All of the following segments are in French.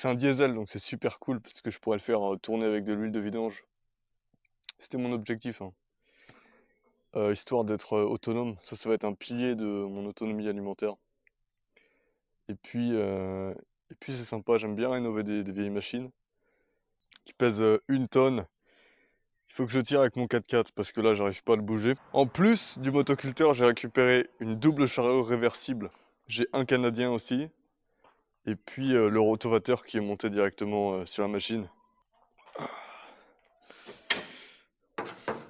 c'est un diesel, donc c'est super cool parce que je pourrais le faire tourner avec de l'huile de vidange. C'était mon objectif, hein. Histoire d'être autonome. Ça va être un pilier de mon autonomie alimentaire. Et puis c'est sympa, j'aime bien rénover des vieilles machines qui pèsent 1 tonne. Il faut que je tire avec mon 4x4 parce que là j'arrive pas à le bouger. En plus du motoculteur, j'ai récupéré une double chariot réversible. J'ai un canadien aussi. Et puis le rotavateur qui est monté directement sur la machine.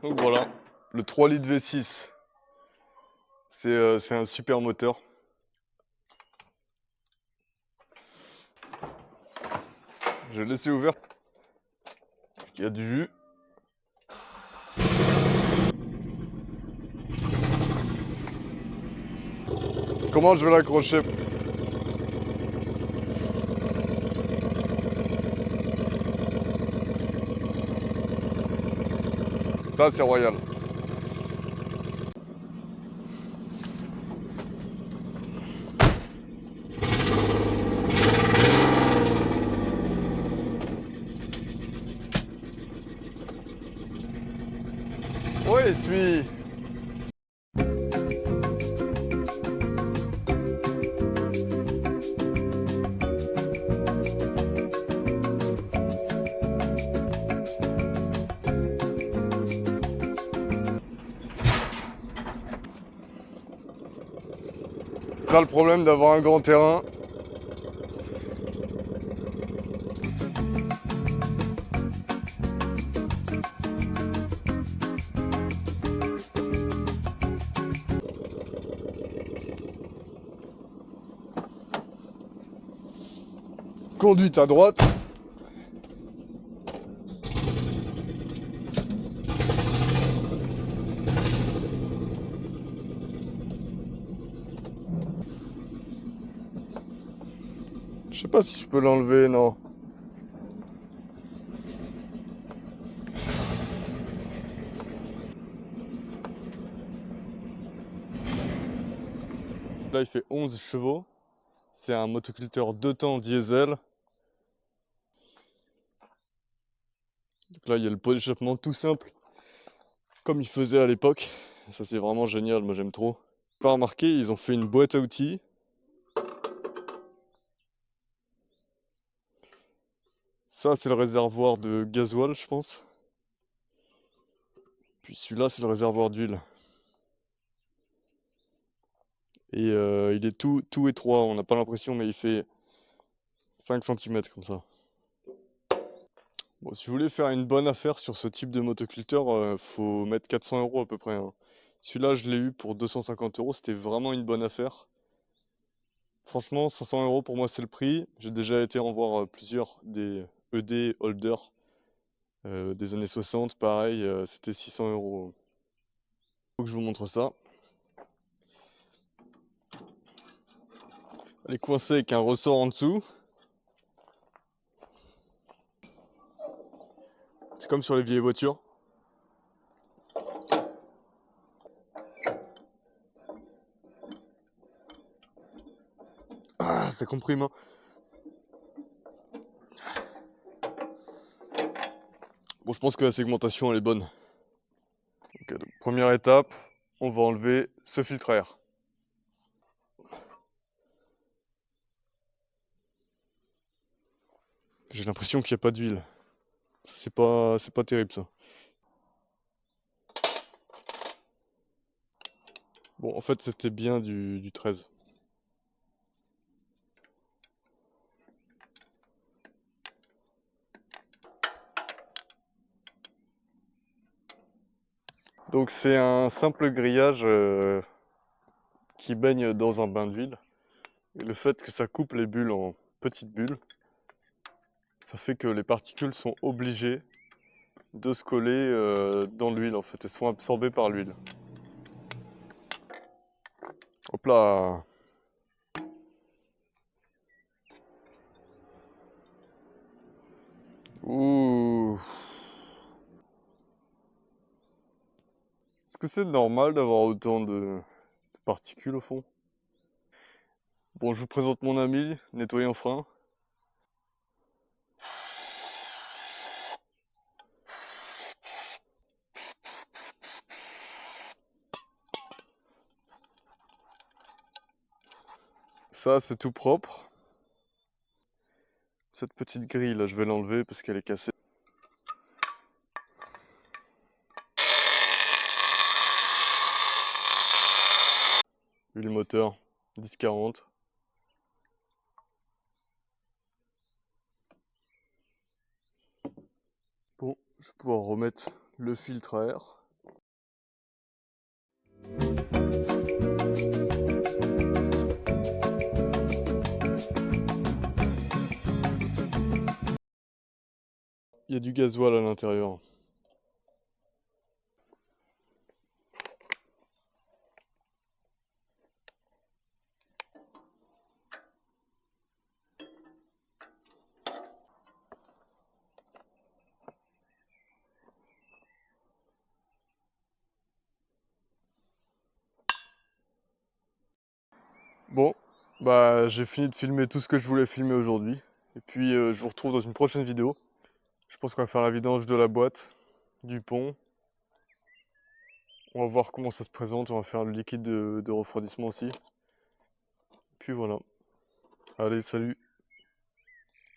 Donc voilà, le 3 litres V6. C'est un super moteur. Je vais le laisser ouvert parce qu'il y a du jus. Comment je vais l'accrocher? Ça, c'est royal. Ouais, suis. Ça, le problème d'avoir un grand terrain. Conduite à droite. Je sais pas si je peux l'enlever, non. Là, il fait 11 chevaux. C'est un motoculteur 2 temps diesel. Donc là, il y a le pot d'échappement tout simple, comme il faisait à l'époque. Ça, c'est vraiment génial, moi j'aime trop. Pas remarqué, ils ont fait une boîte à outils. Ça, c'est le réservoir de gasoil, je pense. Puis celui-là, c'est le réservoir d'huile. Et il est tout étroit, on n'a pas l'impression, mais il fait 5 cm comme ça. Bon, si vous voulez faire une bonne affaire sur ce type de motoculteur, faut mettre 400 € à peu près, hein. Celui-là, je l'ai eu pour 250 €, c'était vraiment une bonne affaire. Franchement, 500 € pour moi, c'est le prix. J'ai déjà été en voir plusieurs, des ED Holder des années 60, pareil, c'était 600 €. Faut que je vous montre ça. Elle est coincée avec un ressort en dessous. C'est comme sur les vieilles voitures. Ah, ça comprime, hein. Bon, je pense que la segmentation, elle est bonne. Ok, donc, première étape, on va enlever ce filtre à air. J'ai l'impression qu'il n'y a pas d'huile. C'est pas terrible, ça. Bon, en fait, c'était bien du 13. Donc, c'est un simple grillage qui baigne dans un bain d'huile. Et le fait que ça coupe les bulles en petites bulles, ça fait que les particules sont obligées de se coller dans l'huile, en fait. Elles sont absorbées par l'huile. Hop là! Ouh! Est-ce que c'est normal d'avoir autant de particules au fond? Bon, je vous présente mon ami, nettoyant frein. Ça, c'est tout propre. Cette petite grille là, je vais l'enlever parce qu'elle est cassée. Huile moteur, 10-40. Bon, je vais pouvoir remettre le filtre à air. Il y a du gasoil à l'intérieur. Bon, bah j'ai fini de filmer tout ce que je voulais filmer aujourd'hui. Et puis je vous retrouve dans une prochaine vidéo. Je pense qu'on va faire la vidange de la boîte, du pont. On va voir comment ça se présente, on va faire le liquide de refroidissement aussi. Puis voilà. Allez, salut!